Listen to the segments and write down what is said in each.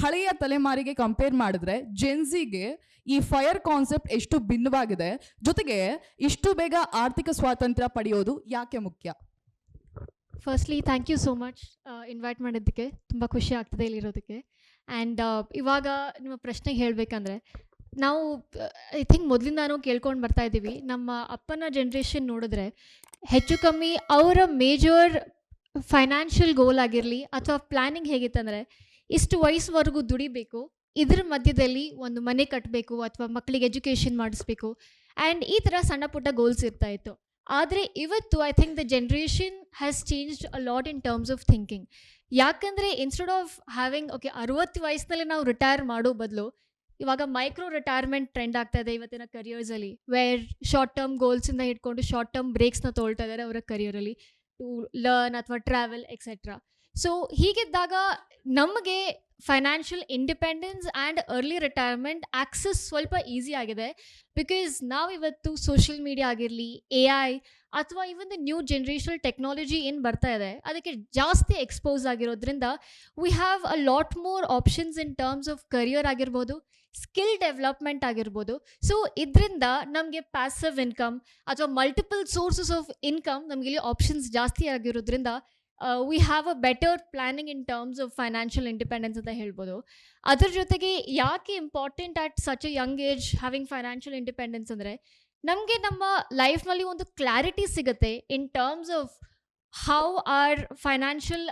ಹಳೆಯ ತಲೆಮಾರಿಗೆ ಕಂಪೇರ್ ಮಾಡಿದ್ರೆ ಜೆನ್ಸಿಗೆ ಈ ಫೈರ್ ಕಾನ್ಸೆಪ್ಟ್ ಎಷ್ಟು ಭಿನ್ನವಾಗಿದೆ, ಜೊತೆಗೆ ಇಷ್ಟು ಬೇಗ ಆರ್ಥಿಕ ಸ್ವಾತಂತ್ರ್ಯ ಪಡೆಯೋದು ಯಾಕೆ ಮುಖ್ಯ? Firstly thank you so much invite ಮಾಡಿದ್ದಕ್ಕೆ. ತುಂಬ ಖುಷಿ ಆಗ್ತದೆ ಇಲ್ಲಿರೋದಕ್ಕೆ. ಆ್ಯಂಡ್ ಇವಾಗ ನಿಮ್ಮ ಪ್ರಶ್ನೆಗೆ ಹೇಳಬೇಕಂದ್ರೆ, ನಾವು ಐ ಥಿಂಕ್ ಮೊದಲಿಂದಾನು ಕೇಳ್ಕೊಂಡು ಬರ್ತಾ ಇದ್ದೀವಿ. ನಮ್ಮ ಅಪ್ಪನ ಜನ್ರೇಷನ್ ನೋಡಿದ್ರೆ ಹೆಚ್ಚು ಕಮ್ಮಿ ಅವರ ಮೇಜರ್ ಫೈನಾನ್ಷಿಯಲ್ ಗೋಲ್ ಆಗಿರಲಿ ಅಥವಾ ಪ್ಲ್ಯಾನಿಂಗ್ ಹೇಗಿತ್ತಂದರೆ, ಇಷ್ಟು ವಯಸ್ಸುವರೆಗೂ ದುಡಿಬೇಕು, ಇದ್ರ ಮಧ್ಯದಲ್ಲಿ ಒಂದು ಮನೆ ಕಟ್ಟಬೇಕು ಅಥವಾ ಮಕ್ಕಳಿಗೆ ಎಜುಕೇಷನ್ ಮಾಡಿಸ್ಬೇಕು, ಆ್ಯಂಡ್ ಈ ಥರ ಸಣ್ಣ ಪುಟ್ಟ ಗೋಲ್ಸ್ ಇರ್ತಾ ಇತ್ತು. ಆದರೆ ಇವತ್ತು I think the generation has changed a lot in terms of thinking. ಯಾಕಂದರೆ ಇನ್ಸ್ಟೆಡ್ ಆಫ್ ಹ್ಯಾವಿಂಗ್ 60 ವಯಸ್ಸಿನಲ್ಲಿ ನಾವು ರಿಟೈರ್ ಮಾಡೋ ಬದಲು ಇವಾಗ ಮೈಕ್ರೋ ರಿಟೈರ್ಮೆಂಟ್ ಟ್ರೆಂಡ್ ಆಗ್ತಾ ಇದೆ ಇವತ್ತಿನ ಕರಿಯರ್ಸಲ್ಲಿ, ವೇರ್ ಶಾರ್ಟ್ ಟರ್ಮ್ ಗೋಲ್ಸಿಂದ ಹಿಡ್ಕೊಂಡು ಶಾರ್ಟ್ ಟರ್ಮ್ ಬ್ರೇಕ್ಸ್ನ ತೊಗೊಳ್ತಾ ಇದ್ದಾರೆ ಅವರ ಕರಿಯರಲ್ಲಿ ಟು ಲರ್ನ್ ಅಥವಾ ಟ್ರಾವೆಲ್ ಎಕ್ಸೆಟ್ರಾ. ಸೊ ಹೀಗಿದ್ದಾಗ ನಮಗೆ financial independence and early retirement access ಸ್ವಲ್ಪ ಈಸಿ ಆಗಿದೆ. ಬಿಕಾಸ್ ನಾವಿವತ್ತು ಸೋಷಿಯಲ್ ಮೀಡಿಯಾ ಆಗಿರಲಿ, AI ಅಥವಾ even the new generational technology ಏನು ಬರ್ತಾ ಇದೆ ಅದಕ್ಕೆ ಜಾಸ್ತಿ ಎಕ್ಸ್ಪೋಸ್ ಆಗಿರೋದ್ರಿಂದ we have a lot more options in terms of career ಆಗಿರ್ಬೋದು, ಸ್ಕಿಲ್ ಡೆವಲಪ್ಮೆಂಟ್ ಆಗಿರ್ಬೋದು. ಸೊ ಇದರಿಂದ ನಮಗೆ ಪ್ಯಾಸಿವ್ ಇನ್ಕಮ್ ಅಥವಾ ಮಲ್ಟಿಪಲ್ ಸೋರ್ಸಸ್ ಆಫ್ ಇನ್ಕಮ್ ನಮಗೆ ಇಲ್ಲಿ ಆಪ್ಷನ್ಸ್ ಜಾಸ್ತಿ ಆಗಿರೋದ್ರಿಂದ we have a better planning in terms of financial independence ಅಂತ ಹೇಳ್ಬೋದು. ಅದ್ರ ಜೊತೆಗೆ ಯಾಕೆ important at such a young age having financial independence ಅಂದರೆ, ನಮಗೆ ನಮ್ಮ ಲೈಫ್ನಲ್ಲಿ ಒಂದು ಕ್ಲಾರಿಟಿ ಸಿಗುತ್ತೆ in terms of how are financial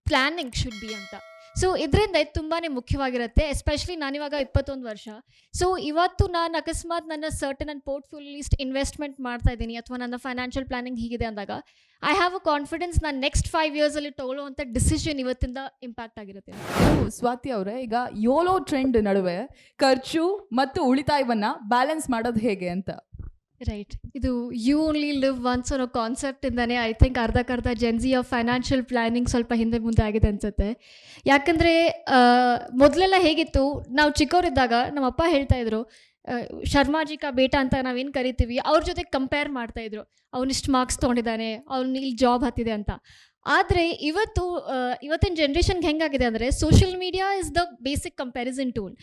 planning should be ಅಂತ. ಸೊ ಇದರಿಂದ ಇದು ತುಂಬಾ ಮುಖ್ಯವಾಗಿರುತ್ತೆ. ಎಸ್ಪೆಷಲಿ ನಾನಿವಾಗ 21 ವರ್ಷ. ಸೊ ಇವತ್ತು ನಾನು ಅಕಸ್ಮಾತ್ ನನ್ನ ನನ್ನ ಪೋರ್ಟ್ಫೋಲಿಯೋ ಇಷ್ಟು ಇನ್ವೆಸ್ಟ್ಮೆಂಟ್ ಮಾಡ್ತಾ ಇದ್ದೀನಿ ಅಥವಾ ನನ್ನ ಫೈನಾನ್ಷಿಯಲ್ ಪ್ಲಾನಿಂಗ್ ಹೀಗಿದೆ ಅಂದಾಗ ಐ ಹ್ಯಾವ್ ಅ ಕಾನ್ಫಿಡೆನ್ಸ್ ನಾನು ನೆಕ್ಸ್ಟ್ 5 ಇಯರ್ಸಲ್ಲಿ ತೊಗೊಳ್ಳೋವಂಥ ಡಿಸಿಷನ್ ಇವತ್ತಿಂದ ಇಂಪ್ಯಾಕ್ಟ್ ಆಗಿರುತ್ತೆ. ಸ್ವಾತಿ ಅವರೇ, ಈಗ ಯೋಲೋ ಟ್ರೆಂಡ್ ನಡುವೆ ಖರ್ಚು ಮತ್ತು ಉಳಿತಾಯವನ್ನು ಬ್ಯಾಲೆನ್ಸ್ ಮಾಡೋದು ಹೇಗೆ ಅಂತ? ರೈಟ್, ಇದು ಯು ಓನ್ಲಿ ಲಿವ್ ಒನ್ಸ್ ಅನ್ನೋ ಕಾನ್ಸೆಪ್ಟಿಂದನೇ ಐ ಥಿಂಕ್ ಅರ್ಧಕ್ಕರ್ಧ ಜೆನ್ಸಿಯ ಫೈನಾನ್ಷಿಯಲ್ ಪ್ಲ್ಯಾನಿಂಗ್ ಸ್ವಲ್ಪ ಹಿಂದೆ ಮುಂದೆ ಆಗಿದೆ ಅನಿಸುತ್ತೆ. ಯಾಕಂದರೆ ಮೊದಲೆಲ್ಲ ಹೇಗಿತ್ತು, ನಾವು ಚಿಕ್ಕವರಿದ್ದಾಗ ನಮ್ಮ ಅಪ್ಪ ಹೇಳ್ತಾಯಿದ್ರು, ಶರ್ಮಾಜಿ ಕಾ ಬೇಟ ಅಂತ ನಾವೇನು ಕರಿತೀವಿ, ಅವ್ರ ಜೊತೆ ಕಂಪೇರ್ ಮಾಡ್ತಾಯಿದ್ರು, ಅವನಿಷ್ಟು ಮಾರ್ಕ್ಸ್ ತೊಗೊಂಡಿದ್ದಾನೆ, ಅವ್ನು ಇಲ್ಲಿ ಜಾಬ್ ಹತ್ತಿದೆ ಅಂತ. ಆದರೆ ಇವತ್ತಿನ ಜನ್ರೇಷನ್ಗೆ ಹೆಂಗಾಗಿದೆ ಅಂದರೆ, social media is the basic comparison tool.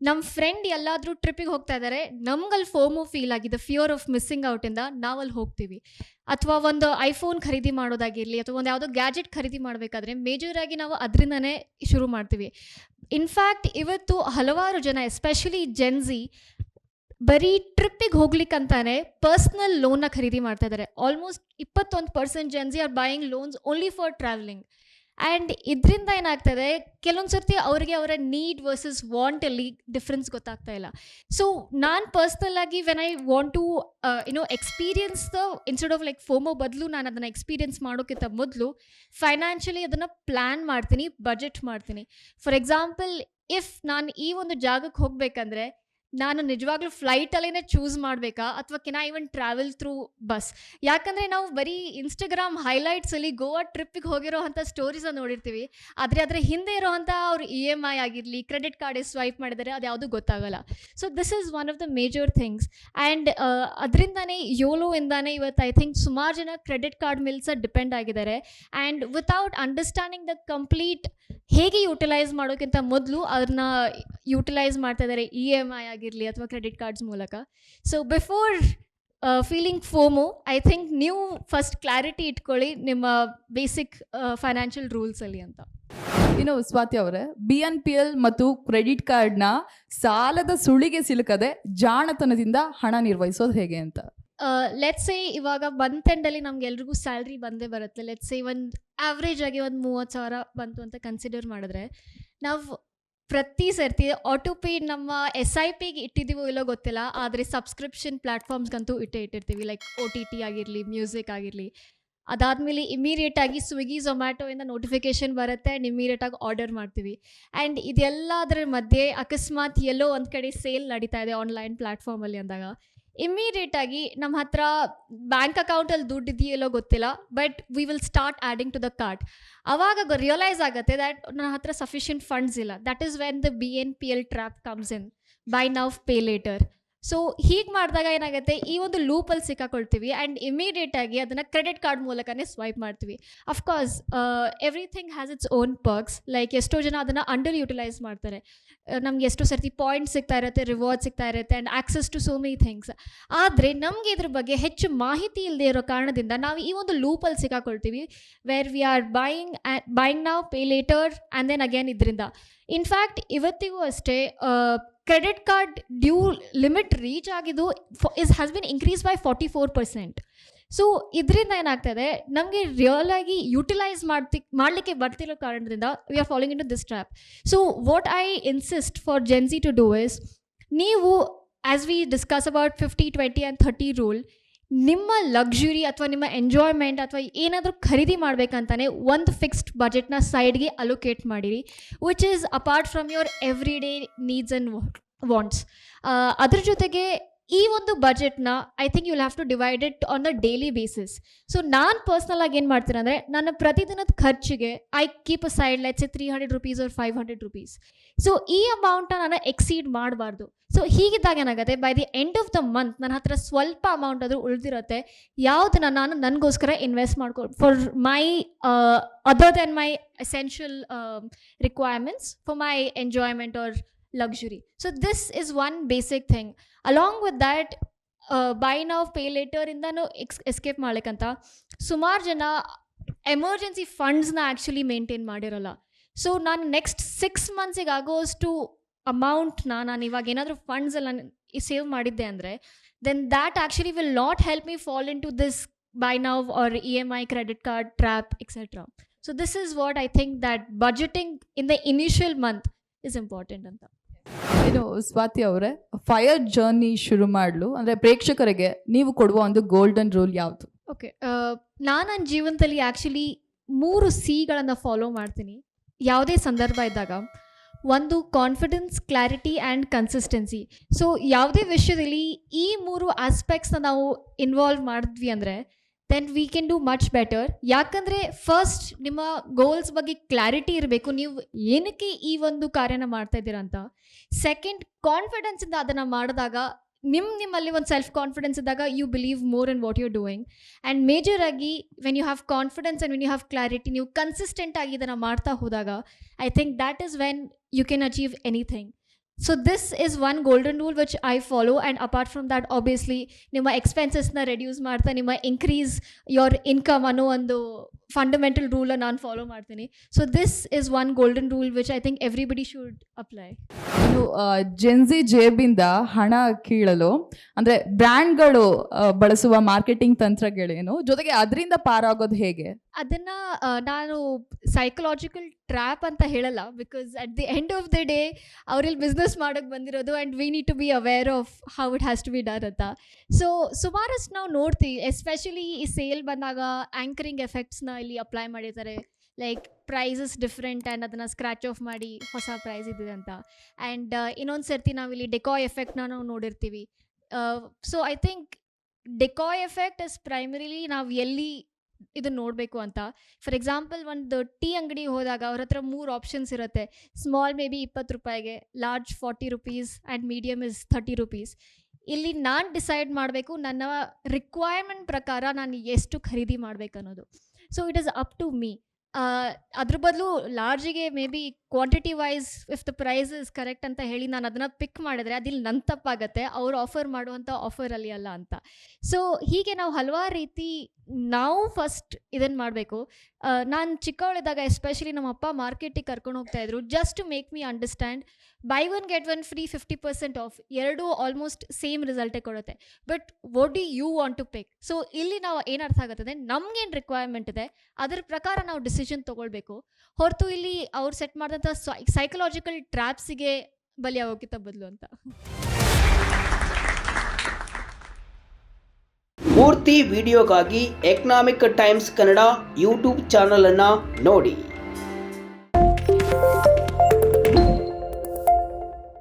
ನಮ್ಮ ಫ್ರೆಂಡ್ ಎಲ್ಲಾದರೂ ಟ್ರಿಪ್ಪಿಗೆ ಹೋಗ್ತಾ ಇದ್ದಾರೆ, ನಮ್ಗಲ್ಲಿ ಫೋಮೋ ಫೀಲ್ ಆಗಿದೆ, ಫಿಯರ್ ಆಫ್ ಮಿಸ್ಸಿಂಗ್ ಔಟಿಂದ ನಾವಲ್ಲಿ ಹೋಗ್ತೀವಿ. ಅಥವಾ ಒಂದು ಐಫೋನ್ ಖರೀದಿ ಮಾಡೋದಾಗಿರಲಿ ಅಥವಾ ಒಂದು ಯಾವುದೋ ಗ್ಯಾಜೆಟ್ ಖರೀದಿ ಮಾಡಬೇಕಾದ್ರೆ ಮೇಜರಾಗಿ ನಾವು ಅದರಿಂದನೇ ಶುರು ಮಾಡ್ತೀವಿ. ಇನ್ಫ್ಯಾಕ್ಟ್ ಇವತ್ತು ಹಲವಾರು ಜನ ಎಸ್ಪೆಷಲಿ ಜೆನ್ಸಿ ಬರೀ ಟ್ರಿಪ್ಪಿಗೆ ಹೋಗ್ಲಿಕ್ಕಂತಾನೆ ಪರ್ಸ್ನಲ್ ಲೋನ್ನ ಖರೀದಿ ಮಾಡ್ತಾ ಇದ್ದಾರೆ. Almost 21% Gen Z R buying loans only for travelling. And ಇದರಿಂದ ಏನಾಗ್ತದೆ, ಕೆಲವೊಂದು ಸರ್ತಿ ಅವರಿಗೆ ಅವರ ನೀಡ್ ವರ್ಸಸ್ ವಾಂಟಲ್ಲಿ ಡಿಫ್ರೆನ್ಸ್ ಗೊತ್ತಾಗ್ತಾ ಇಲ್ಲ. ಸೊ ನಾನು ಪರ್ಸ್ನಲ್ಲಾಗಿ when I want to experience the instead of like FOMO ಬದಲು ನಾನು ಅದನ್ನು ಎಕ್ಸ್ಪೀರಿಯನ್ಸ್ ಮಾಡೋಕ್ಕಿಂತ ಮೊದಲು ಫೈನಾನ್ಷಿಯಲಿ ಅದನ್ನು ಪ್ಲ್ಯಾನ್ ಮಾಡ್ತೀನಿ, ಬಜೆಟ್ ಮಾಡ್ತೀನಿ. ಫಾರ್ ಎಕ್ಸಾಂಪಲ್, ಇಫ್ ನಾನು ಈ ಒಂದು ಜಾಗಕ್ಕೆ ಹೋಗಬೇಕಂದ್ರೆ ನಾನು ನಿಜವಾಗ್ಲೂ ಫ್ಲೈಟಲ್ಲೇ ಚೂಸ್ ಮಾಡಬೇಕಾ ಅಥವಾ can I even travel through bus? ಯಾಕಂದರೆ ನಾವು ಬರೀ ಇನ್ಸ್ಟಾಗ್ರಾಮ್ ಹೈಲೈಟ್ಸಲ್ಲಿ ಗೋವಾ ಟ್ರಿಪ್ಪಿಗೆ ಹೋಗಿರೋ ಅಂಥ ಸ್ಟೋರೀಸನ್ನು ನೋಡಿರ್ತೀವಿ, ಆದರೆ ಅದರ ಹಿಂದೆ ಇರೋವಂಥ ಅವ್ರು EMI ಆಗಿರಲಿ, ಕ್ರೆಡಿಟ್ ಕಾರ್ಡ್ ಸ್ವೈಪ್ ಮಾಡಿದರೆ ಅದು ಯಾವುದೂ ಗೊತ್ತಾಗಲ್ಲ. So this is one of the major things. And ಅದರಿಂದನೇ ಯೋಲೋ ಇಂದಾನೆ ಇವತ್ತು ಐ ಥಿಂಕ್ ಸುಮಾರು ಜನ ಕ್ರೆಡಿಟ್ ಕಾರ್ಡ್ ಮೇಲೆ ಸಹ ಡಿಪೆಂಡ್ ಆಗಿದ್ದಾರೆ. And without understanding the complete ಹೇಗೆ ಯುಟಿಲೈಸ್ ಮಾಡೋಕ್ಕಿಂತ ಮೊದಲು ಅದನ್ನ ಯುಟಿಲೈಸ್ ಮಾಡ್ತಾ ಇದ್ದಾರೆ EMI ಆಗಿರಲಿ ಅಥವಾ ಕ್ರೆಡಿಟ್ ಕಾರ್ಡ್ಸ್ ಮೂಲಕ. So before feeling FOMO, I think ನೀವು ಫಸ್ಟ್ ಕ್ಲಾರಿಟಿ ಇಟ್ಕೊಳ್ಳಿ ನಿಮ್ಮ ಬೇಸಿಕ್ ಫೈನಾನ್ಷಿಯಲ್ ರೂಲ್ಸಲ್ಲಿ ಅಂತ. ಇನ್ನು ಸ್ವಾತಿ ಅವರೇ, BNPL ಮತ್ತು ಕ್ರೆಡಿಟ್ ಕಾರ್ಡ್ನ ಸಾಲದ ಸುಳಿಗೆ ಸಿಲುಕದೆ ಜಾಣತನದಿಂದ ಹಣ ನಿರ್ವಹಿಸೋದು ಹೇಗೆ ಅಂತ? ಲೆಟ್ಸ್ ಸೇ ಇವಾಗ ಮಂತ್ ಎಂಡಲ್ಲಿ ನಮ್ಗೆ ಎಲ್ರಿಗೂ ಸ್ಯಾಲ್ರಿ ಬಂದೇ ಬರುತ್ತೆ. ಲೆಟ್ಸ್ ಸೇ ಒಂದು ಆವ್ರೇಜ್ ಆಗಿ ಒಂದು 30,000 ಬಂತು ಅಂತ ಕನ್ಸಿಡರ್ ಮಾಡಿದ್ರೆ, ನಾವು ಪ್ರತಿ ಸರ್ತಿ ಆಟೋ ಪೇ ನಮ್ಮ SIPಗೆ ಇಟ್ಟಿದ್ದೀವೋ ಇಲ್ಲೋ ಗೊತ್ತಿಲ್ಲ, ಆದರೆ ಸಬ್ಸ್ಕ್ರಿಪ್ಷನ್ ಪ್ಲ್ಯಾಟ್ಫಾರ್ಮ್ಸ್ಗಂತೂ ಇಟ್ಟಿರ್ತೀವಿ. ಲೈಕ್ OTT ಆಗಿರಲಿ, ಮ್ಯೂಸಿಕ್ ಆಗಿರಲಿ. ಅದಾದಮೇಲೆ ಇಮಿಡಿಯೇಟಾಗಿ ಸ್ವಿಗ್ಗಿ, ಝೊಮ್ಯಾಟೋಯಿಂದ ನೋಟಿಫಿಕೇಷನ್ ಬರುತ್ತೆ ಆ್ಯಂಡ್ ಇಮಿಡಿಯೇಟಾಗಿ ಆರ್ಡರ್ ಮಾಡ್ತೀವಿ. ಆ್ಯಂಡ್ ಇದೆಲ್ಲದರ ಮಧ್ಯೆ ಅಕಸ್ಮಾತ್ ಎಲ್ಲೋ ಒಂದು ಕಡೆ ಸೇಲ್ ನಡೀತಾ ಇದೆ ಆನ್ಲೈನ್ ಪ್ಲ್ಯಾಟ್ಫಾರ್ಮಲ್ಲಿ ಅಂದಾಗ ಇಮಿಡಿಯೇಟಾಗಿ ನಮ್ಮ ಹತ್ರ ಬ್ಯಾಂಕ್ ಅಕೌಂಟಲ್ಲಿ ದುಡ್ಡು ಇದೆಯಲ್ಲೋ ಗೊತ್ತಿಲ್ಲ, but we will start adding to the cart. ಆವಾಗ ರಿಯಲೈಸ್ ಆಗುತ್ತೆ ದ್ಯಾಟ್ ನನ್ನ ಹತ್ರ ಸಫಿಷಿಯಂಟ್ ಫಂಡ್ಸ್ ಇಲ್ಲ. That is when the BNPL trap comes in, buy now pay later. So ಹೀಗೆ ಮಾಡಿದಾಗ ಏನಾಗುತ್ತೆ, ಈ ಒಂದು ಲೂಪಲ್ಲಿ ಸಿಕ್ಕಾಕೊಳ್ತೀವಿ ಆ್ಯಂಡ್ ಇಮಿಡಿಯೇಟಾಗಿ ಅದನ್ನು ಕ್ರೆಡಿಟ್ ಕಾರ್ಡ್ ಮೂಲಕನೇ ಸ್ವೈಪ್ ಮಾಡ್ತೀವಿ. Of course everything has its own perks. Like ಎಷ್ಟೋ ಜನ ಅದನ್ನು ಅಂಡರ್ ಯುಟಿಲೈಸ್ ಮಾಡ್ತಾರೆ. ನಮ್ಗೆ ಎಷ್ಟೋ ಸರ್ತಿ ಪಾಯಿಂಟ್ಸ್ ಸಿಗ್ತಾ ಇರುತ್ತೆ, ರಿವಾರ್ಡ್ ಸಿಗ್ತಾ ಇರುತ್ತೆ and access to so many things. ಆದರೆ ನಮಗೆ ಇದ್ರ ಬಗ್ಗೆ ಹೆಚ್ಚು ಮಾಹಿತಿ ಇಲ್ಲದೆ ಇರೋ ಕಾರಣದಿಂದ ನಾವು ಈ ಒಂದು ಲೂಪಲ್ಲಿ ಸಿಕ್ಕಾಕೊಳ್ತೀವಿ, where we are buying now pay later and then again ಇದರಿಂದ. ಇನ್ಫ್ಯಾಕ್ಟ್ ಇವತ್ತಿಗೂ ಅಷ್ಟೇ credit card due limit reach ಆಗಿದ್ದು has been increase by 44%. So ಇದರಿಂದ ಏನಾಗ್ತದೆ, ನಮಗೆ ರಿಯಲ್ ಆಗಿ ಯುಟಿಲೈಸ್ ಮಾಡಲಿಕ್ಕೆ ಬರ್ತಿರೋ ಕಾರಣದಿಂದ we are following into this trap. So what I insist for Gen Z to do is, ನೀವು as we discuss about 50, 20 and 30 rule, ನಿಮ್ಮ ಲಕ್ಸುರಿ ಅಥವಾ ನಿಮ್ಮ ಎಂಜಾಯ್ಮೆಂಟ್ ಅಥವಾ ಏನಾದರೂ ಖರೀದಿ ಮಾಡಬೇಕಂತಾನೆ ಒಂದು ಫಿಕ್ಸ್ಡ್ ಬಜೆಟ್ನ ಸೈಡ್ಗೆ ಅಲೋಕೇಟ್ ಮಾಡಿರಿ, which is apart from your everyday needs and wants. ಅದ್ರ ಜೊತೆಗೆ ಈ ಒಂದು ಬಜೆಟ್ನ I think you will have to divide it on the daily basis. So ನಾನು ಪರ್ಸ್ನಲ್ ಆಗಿ ಏನು ಮಾಡ್ತೀನಿ ಅಂದರೆ, ನನ್ನ ಪ್ರತಿದಿನದ ಖರ್ಚಿಗೆ I keep aside let's 300 rupees or 500 rupees. So ಈ ಅಮೌಂಟ್ನ ನಾನು ಎಕ್ಸೀಡ್ ಮಾಡಬಾರ್ದು. ಸೊ ಹೀಗಿದ್ದಾಗ ಏನಾಗುತ್ತೆ, by the end of the month ನನ್ನ ಹತ್ರ ಸ್ವಲ್ಪ ಅಮೌಂಟ್ ಆದರೂ ಉಳಿದಿರುತ್ತೆ, ಯಾವುದನ್ನ ನಾನು ನನಗೋಸ್ಕರ ಇನ್ವೆಸ್ಟ್ ಮಾಡ್ಕೊಂಡು for my other than my essential requirements, for my enjoyment or luxury. So this is one basic thing. Along with that, buy now pay later ಇಂದನೂ escape ಮಾಡ್ಲಿಕ್ಕಂತ ಸುಮಾರು ಜನ ಎಮರ್ಜೆನ್ಸಿ ಫಂಡ್ಸ್ನ ಆ್ಯಕ್ಚುಲಿ ಮೇಂಟೈನ್ ಮಾಡಿರಲ್ಲ. ಸೊ ನಾನು next 6 ಮಂತ್ಸಿಗೆ ಆಗೋಷ್ಟು ಅಮೌಂಟ್ನ ನಾನು ಇವಾಗ ಏನಾದರೂ ಫಂಡ್ಸ್ ಎಲ್ಲ ಸೇವ್ ಮಾಡಿದ್ದೆ ಅಂದರೆ, then that actually will not help me fall into this buy now or EMI credit card trap, etc. So this is what I think, that budgeting in the initial month is important ಅಂತ. ಏನು ಸ್ವಾತಿ ಅವರೇ, fire journey ಶುರು ಮಾಡಲು ಅಂದರೆ ಪ್ರೇಕ್ಷಕರಿಗೆ ನೀವು ಕೊಡುವ ಒಂದು ಗೋಲ್ಡನ್ ರೂಲ್ ಯಾವುದು? ಓಕೆ, ನಾನು ನನ್ನ ಜೀವನದಲ್ಲಿ ಆ್ಯಕ್ಚುಲಿ 3 ಸಿಗಳನ್ನು ಫಾಲೋ ಮಾಡ್ತೀನಿ ಯಾವುದೇ ಸಂದರ್ಭ ಇದ್ದಾಗ. ಒಂದು confidence, clarity and consistency. So ಯಾವುದೇ ವಿಷಯದಲ್ಲಿ ಈ 3 ಆಸ್ಪೆಕ್ಟ್ಸ್ನ ನಾವು ಇನ್ವಾಲ್ವ್ ಮಾಡಿದ್ವಿ ಅಂದರೆ then we can do much better. ಯಾಕಂದರೆ ಫಸ್ಟ್ ನಿಮ್ಮ ಗೋಲ್ಸ್ ಬಗ್ಗೆ ಕ್ಲಾರಿಟಿ ಇರಬೇಕು, ನೀವು ಏನಕ್ಕೆ ಈ ಒಂದು ಕಾರ್ಯನ ಮಾಡ್ತಾ ಇದ್ದೀರಾ ಅಂತ. ಸೆಕೆಂಡ್, ಕಾನ್ಫಿಡೆನ್ಸಿಂದ ಅದನ್ನು ಮಾಡಿದಾಗ ನಿಮ್ಮಲ್ಲಿ ಒಂದು ಸೆಲ್ಫ್ ಕಾನ್ಫಿಡೆನ್ಸ್ ಇದ್ದಾಗ you believe more in what you doing. And major ಆಗಿ when you have confidence and when you have clarity, ನೀವು ಕನ್ಸಿಸ್ಟೆಂಟ್ ಆಗಿ ಇದನ್ನು ಮಾಡ್ತಾ ಹೋದಾಗ I think that is when you can achieve anything. So this is one golden rule which I follow, and apart from that obviously ನಿಮ್ಮ ಎಕ್ಸ್ಪೆನ್ಸಸ್ನ reduce ಮಾಡ್ತಾ ನಿಮ್ಮ increase your income ಅನ್ನೋ ಒಂದು ಫಂಡಮೆಂಟಲ್ ರೂಲ್ ನಾನು ಫಾಲೋ ಮಾಡ್ತೀನಿ. So this is one golden rule which I think everybody should apply. ಇನ್ನು Gen Z ಜೇಬಿಂದ ಹಣ ಕೀಳಲು ಅಂದರೆ ಬ್ರ್ಯಾಂಡ್ಗಳು ಬಳಸುವ ಮಾರ್ಕೆಟಿಂಗ್ ತಂತ್ರಗಳೇನು, ಜೊತೆಗೆ ಅದರಿಂದ ಪಾರಾಗೋದು ಹೇಗೆ? ಅದನ್ನು ನಾನು ಸೈಕಲಾಜಿಕಲ್ ಟ್ರ್ಯಾಪ್ ಅಂತ ಹೇಳಲ್ಲ, because at the end of the day ಅವರಲ್ಲಿ ಬಿಸ್ನೆಸ್ ಮಾಡೋಕ್ಕೆ ಬಂದಿರೋದು and we need to be aware of how it has to be done ಅಂತ. ಸೊ ಸುಮಾರಷ್ಟು ನಾವು ನೋಡ್ತೀವಿ, ಎಸ್ಪೆಷಲಿ ಈ ಸೇಲ್ ಬಂದಾಗ ಆ್ಯಂಕರಿಂಗ್ ಎಫೆಕ್ಟ್ಸ್ನ ಇಲ್ಲಿ ಅಪ್ಲೈ ಮಾಡಿದ್ದಾರೆ. ಲೈಕ್ ಪ್ರೈಸಸ್ ಡಿಫ್ರೆಂಟ್ ಆ್ಯಂಡ್ ಅದನ್ನು ಸ್ಕ್ರ್ಯಾಚ್ ಆಫ್ ಮಾಡಿ ಹೊಸ ಪ್ರೈಸ್ ಇದೆ ಅಂತ. ಆ್ಯಂಡ್ ಇನ್ನೊಂದು ಸರ್ತಿ ನಾವಿಲ್ಲಿ ಡೆಕಾಯ್ ಎಫೆಕ್ಟ್ನ ನಾವು ನೋಡಿರ್ತೀವಿ. So I think decoy effect is primarily ನಾವು ಎಲ್ಲಿ ಇದನ್ನು ನೋಡಬೇಕು ಅಂತ. ಫಾರ್ ಎಕ್ಸಾಂಪಲ್, ಒಂದು ಟೀ ಅಂಗಡಿ ಹೋದಾಗ ಅವ್ರ ಹತ್ರ 3 ಆಪ್ಷನ್ಸ್ ಇರುತ್ತೆ. ಸ್ಮಾಲ್ ಮೇ ಬಿ 20 ರೂಪಾಯಿಗೆ, large 40 rupees and medium is 30 rupees. ಇಲ್ಲಿ ನಾನು ಡಿಸೈಡ್ ಮಾಡಬೇಕು ನನ್ನ ರಿಕ್ವೈರ್ಮೆಂಟ್ ಪ್ರಕಾರ ನಾನು ಎಷ್ಟು ಖರೀದಿ ಮಾಡಬೇಕು ಅನ್ನೋದು. So it is up to me. ಅದ್ರ ಬದಲು ಲಾರ್ಜಿಗೆ maybe quantity wise if the price is correct ಅಂತ ಹೇಳಿ ನಾನು ಅದನ್ನು ಪಿಕ್ ಮಾಡಿದ್ರೆ ಅದಿಲ್ಲಿ ನನ್ನ ತಪ್ಪಾಗತ್ತೆ, ಅವ್ರು ಆಫರ್ ಮಾಡುವಂಥ ಆಫರಲ್ಲಿ ಅಲ್ಲ ಅಂತ. ಸೊ ಹೀಗೆ ನಾವು ಹಲವಾರು ರೀತಿ ನಾವು ಫಸ್ಟ್ ಇದನ್ನು ಮಾಡಬೇಕು. ನಾನು ಚಿಕ್ಕವಳಿದ್ದಾಗ ಎಸ್ಪೆಷಲಿ ನಮ್ಮ ಅಪ್ಪ ಮಾರ್ಕೆಟಿಗೆ ಕರ್ಕೊಂಡು ಹೋಗ್ತಾಯಿದ್ರು, just to make me understand buy 1 get 1 free 50% off, ಎರಡೂ ಆಲ್ಮೋಸ್ಟ್ ಸೇಮ್ ರಿಸಲ್ಟೇ ಕೊಡುತ್ತೆ. But what do you want to pick? So ಇಲ್ಲಿ ನಾವು ಏನು ಅರ್ಥ ಆಗುತ್ತದೆ, ನಮಗೇನು ರಿಕ್ವೈರ್ಮೆಂಟ್ ಇದೆ ಅದರ ಪ್ರಕಾರ ನಾವು ಡಿಸಿಷನ್ ತೊಗೊಳ್ಬೇಕು, ಹೊರತು ಇಲ್ಲಿ ಅವ್ರು ಸೆಟ್ ಮಾಡಿದಂಥ ಸೈಕಲಾಜಿಕಲ್ ಟ್ರ್ಯಾಪ್ಸಿಗೆ ಬಲಿಯಾಗೋಕ್ಕಿಂತ ಬದಲು ಅಂತ. ಪೂರ್ತಿ ವಿಡಿಯೋಗಾಗಿ ಎಕನಾಮಿಕ್ ಟೈಮ್ಸ್ ಕನ್ನಡ ಯೂಟ್ಯೂಬ್ ಚಾನಲನ್ನು ನೋಡಿ.